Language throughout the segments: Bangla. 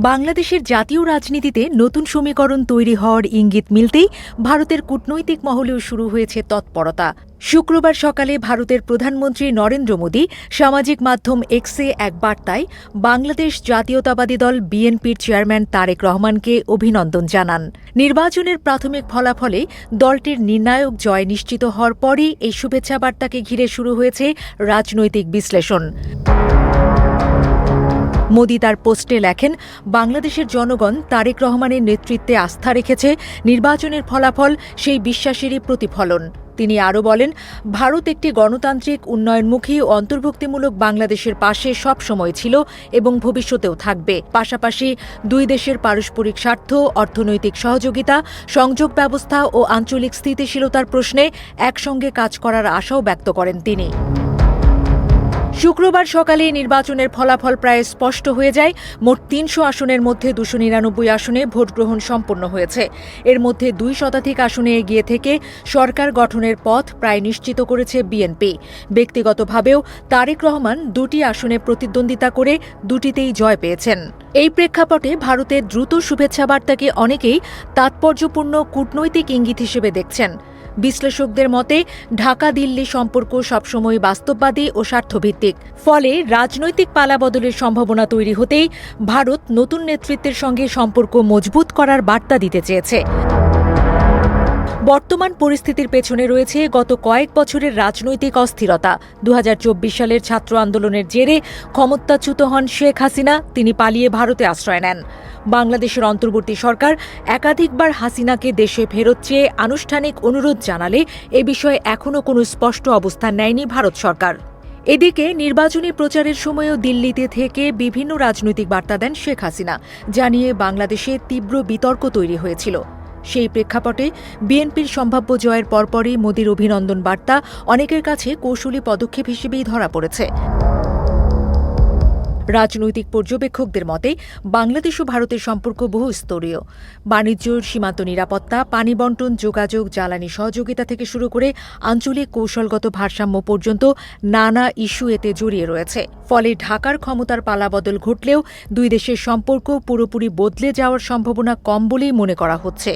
বাংলাদেশের জাতীয় রাজনীতিতে নতুন সমীকরণ তৈরি হওয়ার ইঙ্গিত মিলতেই ভারতের কূটনৈতিক মহলেও শুরু হয়েছে তৎপরতা। শুক্রবার সকালে ভারতের প্রধানমন্ত্রী নরেন্দ্র মোদী সামাজিক মাধ্যম এক্সে এক বার্তায় বাংলাদেশ জাতীয়তাবাদী দল বিএনপির চেয়ারম্যান তারেক রহমানকে অভিনন্দন জানান। নির্বাচনের প্রাথমিক ফলাফলে দলটির নির্ণায়ক জয় নিশ্চিত হওয়ার পরই এই শুভেচ্ছা বার্তাকে ঘিরে শুরু হয়েছে রাজনৈতিক বিশ্লেষণ। মোদি তার পোস্টে লেখেন, বাংলাদেশের জনগণ তারেক রহমানের নেতৃত্বে আস্থা রেখেছে, নির্বাচনের ফলাফল সেই বিশ্বাসেরই প্রতিফলন। তিনি আরও বলেন, ভারত একটি গণতান্ত্রিক, উন্নয়নমুখী ও অন্তর্ভুক্তিমূলক বাংলাদেশের পাশে সবসময় ছিল এবং ভবিষ্যতেও থাকবে। পাশাপাশি দুই দেশের পারস্পরিক স্বার্থ, অর্থনৈতিক সহযোগিতা, সংযোগ ব্যবস্থা ও আঞ্চলিক স্থিতিশীলতার প্রশ্নে একসঙ্গে কাজ করার আশাও ব্যক্ত করেন তিনি। শুক্রবার সকালে নির্বাচনের ফলাফল প্রায় স্পষ্ট হয়ে যায়। মোট ৩০০ আসনের মধ্যে ২৯৯ আসনে ভোটগ্রহণ সম্পন্ন হয়েছে। এর মধ্যে ২ শতাধিক আসনে এগিয়ে থেকে সরকার গঠনের পথ প্রায় নিশ্চিত করেছে বিএনপি। ব্যক্তিগতভাবেও তারেক রহমান ২টি আসনে প্রতিদ্বন্দ্বিতা করে দুটিতেই জয় পেয়েছেন। এই প্রেক্ষাপটে ভারতের দ্রুত শুভেচ্ছা বার্তাকে অনেকেই তাৎপর্যপূর্ণ কূটনৈতিক ইঙ্গিত হিসেবে দেখছেন। বিশ্লেষকদের মতে ঢাকা দিল্লি সম্পর্ক সবসময় বাস্তববাদী ও স্বার্থভিত্তিক। ফলে রাজনৈতিক পালাবদলের সম্ভাবনা তৈরি হতেই ভারত নতুন নেতৃত্বের সঙ্গে সম্পর্ক মজবুত করার বার্তা দিতে চেয়েছে। বর্তমান পরিস্থিতির পেছনে রয়েছে গত কয়েক বছরের রাজনৈতিক অস্থিরতা। ২০২৪ সালের ছাত্র আন্দোলনের জেরে ক্ষমতাচ্যুত হন শেখ হাসিনা। তিনি পালিয়ে ভারতে আশ্রয় নেন। বাংলাদেশের অন্তর্বর্তী সরকার একাধিকবার হাসিনাকে দেশে ফেরত চেয়ে আনুষ্ঠানিক অনুরোধ জানালে এ বিষয়ে এখনও কোনো স্পষ্ট অবস্থান নেয়নি ভারত সরকার। এদিকে নির্বাচনী প্রচারের সময়ও দিল্লিতে থেকে বিভিন্ন রাজনৈতিক বার্তা দেন শেখ হাসিনা, জানিয়ে বাংলাদেশে তীব্র বিতর্ক তৈরি হয়েছিল। সেই প্রেক্ষাপটে বিএনপির সম্ভাব্য জয়ের পরপরই মোদির অভিনন্দন বার্তা অনেকের কাছে কৌশলী পদক্ষেপ হিসেবেই ধরা পড়েছে। রাজনৈতিক পর্যবেক্ষকদের মতে বাংলাদেশ ও ভারতের সম্পর্ক বহুস্তরীয়। বাণিজ্য, সীমান্ত নিরাপত্তা, পানি বণ্টন, যোগাযোগ, জ্বালানি সহযোগিতা থেকে শুরু করে আঞ্চলিক কৌশলগত ভারসাম্য পর্যন্ত নানা ইস্যু এতে জড়িয়ে রয়েছে। ফলে ঢাকার ক্ষমতার পালাবদল ঘটলেও দুই দেশের সম্পর্ক পুরোপুরি বদলে যাওয়ার সম্ভাবনা কম বলেই মনে করা হচ্ছে।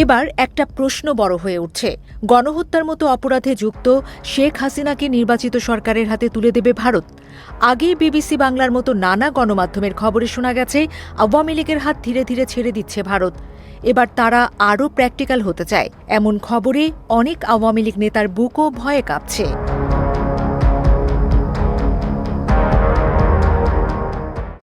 এবার একটা প্রশ্ন বড় হয়ে উঠছে, গণহত্যার মতো অপরাধে যুক্ত শেখ হাসিনাকে নির্বাচিত সরকারের হাতে তুলে দেবে ভারত? আগে বিবিসি বাংলার মতো নানা গণমাধ্যমের খবরে শোনা গেছে আওয়ামী লীগের হাত ধীরে ধীরে ছেড়ে দিচ্ছে ভারত। এবার তারা আরও প্র্যাকটিক্যাল হতে চায়। এমন খবরে অনেক আওয়ামী লীগ নেতার বুকও ভয়ে কাঁপছে।